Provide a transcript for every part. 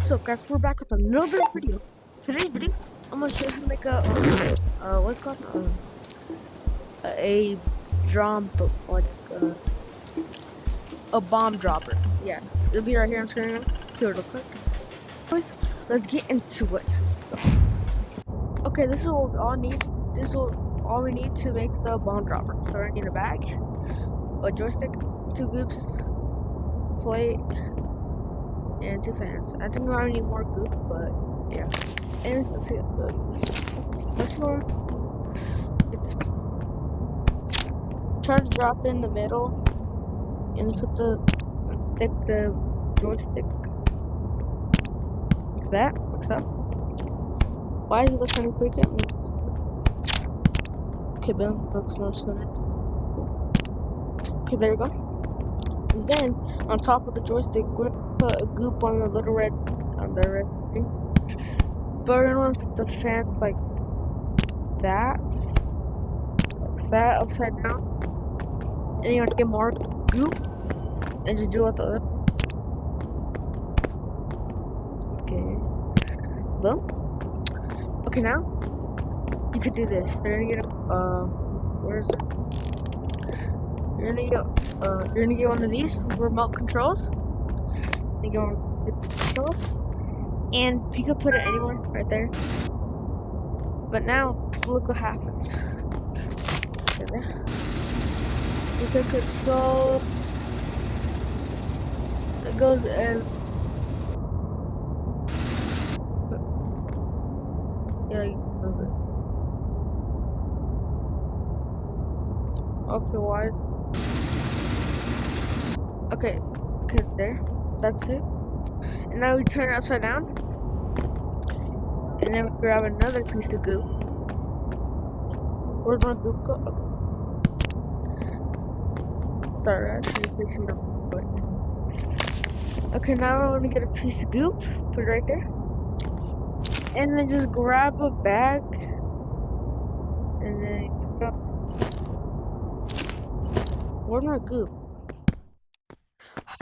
What's up, guys? We're back with another video. Today's video, I'm gonna show you how to make a what's it called a drum, like a bomb dropper. Yeah, it'll be right here on screen now. See what it looks like. Anyways, let's get into it. Okay, this is what we all need. This is all we need to make the bomb dropper. So we're gonna need a bag, a joystick, 2 goops, plate, and 2 fans. I think we might need more goop, but yeah. And let's see. First one, try to drop in the middle, and stick the joystick like that. Looks up. Why is it looking quick? Okay, boom. Looks more solid. Okay, there we go. And then on top of the joystick, we're gonna put a goop on the red thing. But we're gonna put the fans like that upside down. And you want to get more goop and just do it the other. Okay. Boom. Okay, now you could do this. You're gonna get where is it? You're gonna get one of these remote controls. You go on the controls, and you could put it anywhere right there. But now look what happens. Okay, there. You can control. It goes and yeah, you can move it. Okay, why? Okay, there. That's it. And now we turn it upside down. And then we grab another piece of goop. Where's my goop go? Sorry, guys, I'm fixing up. Okay, now we're gonna get a piece of goop, put it right there. And then just grab a bag. And then where's my goop?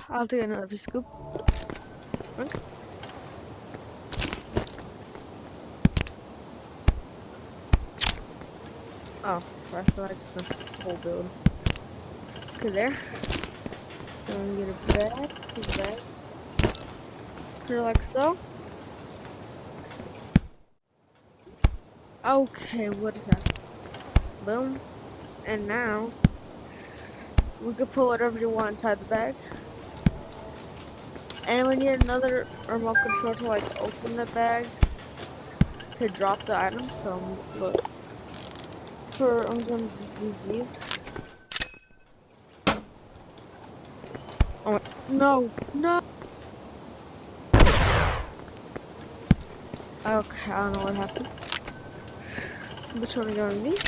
I'll take another piece of goop. Okay. Oh, I thought I just messed up the whole build. Okay, there. Then we get a bag. Put it like so. Okay, what is that? Boom. And now we can put whatever you want inside the bag. And we need another remote control to like open the bag to drop the items. So look. I'm gonna use these. Oh no. Okay, I don't know what happened. Which one are we going to these?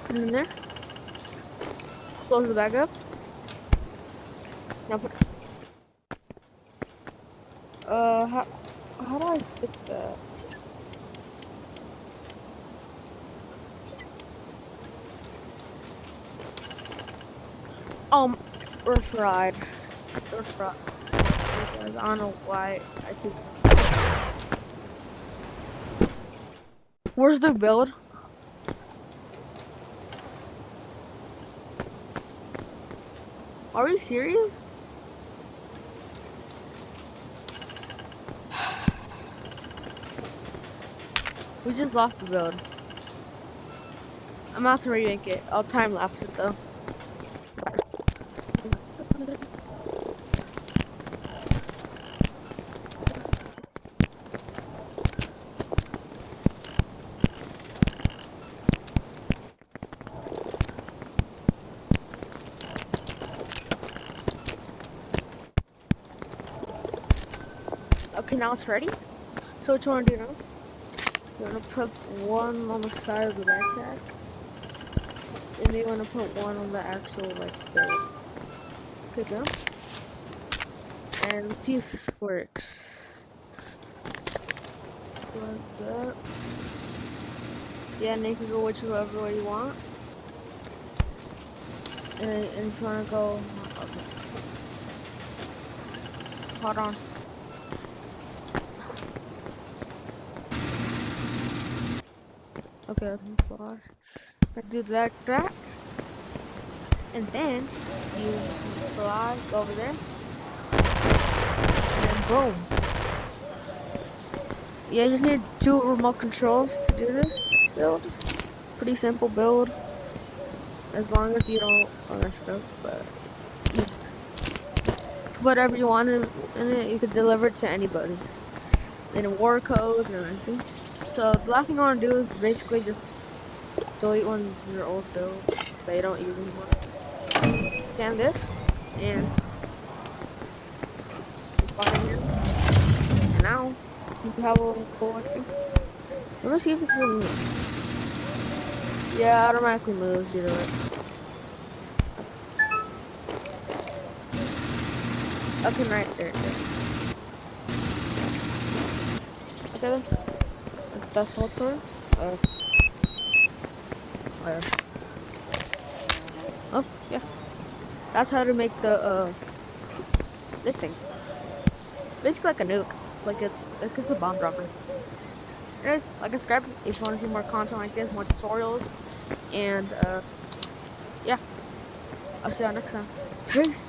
Put it in there. Close the bag up. Now put. How do I fix that? We're fried. I don't know why I keep. Where's the build? Are we serious? We just lost the build. I'm about to remake it. I'll time lapse it though. Okay, now it's ready. So what you want to do now? You want to put one on the side of the backpack, and then you want to put one on the actual like build. Okay, go. And let's see if this works. Like that. Yeah, and you can go whichever way you want. And if you want to go, okay. Hold on. Okay, let me fly. I do like that. And then you fly over there. And then boom. Yeah, you just need 2 remote controls to do this build. Pretty simple build. As long as you don't mess it up, but you whatever you want in it, you could deliver it to anybody. In war codes or anything. So the last thing I want to do is basically just delete one of your old builds that you don't use anymore. Scan this, and fire here. And now you have a little collection. Let me see if it's in. Yeah, automatically moves either way. Okay, right there. Okay then. That's the whole tour. Uh, where? Oh, yeah. That's how to make the this thing. Basically like a nuke. Like it's a bomb dropper. Anyways, like and subscribe if you want to see more content like this, more tutorials, and yeah. I'll see y'all next time. Peace.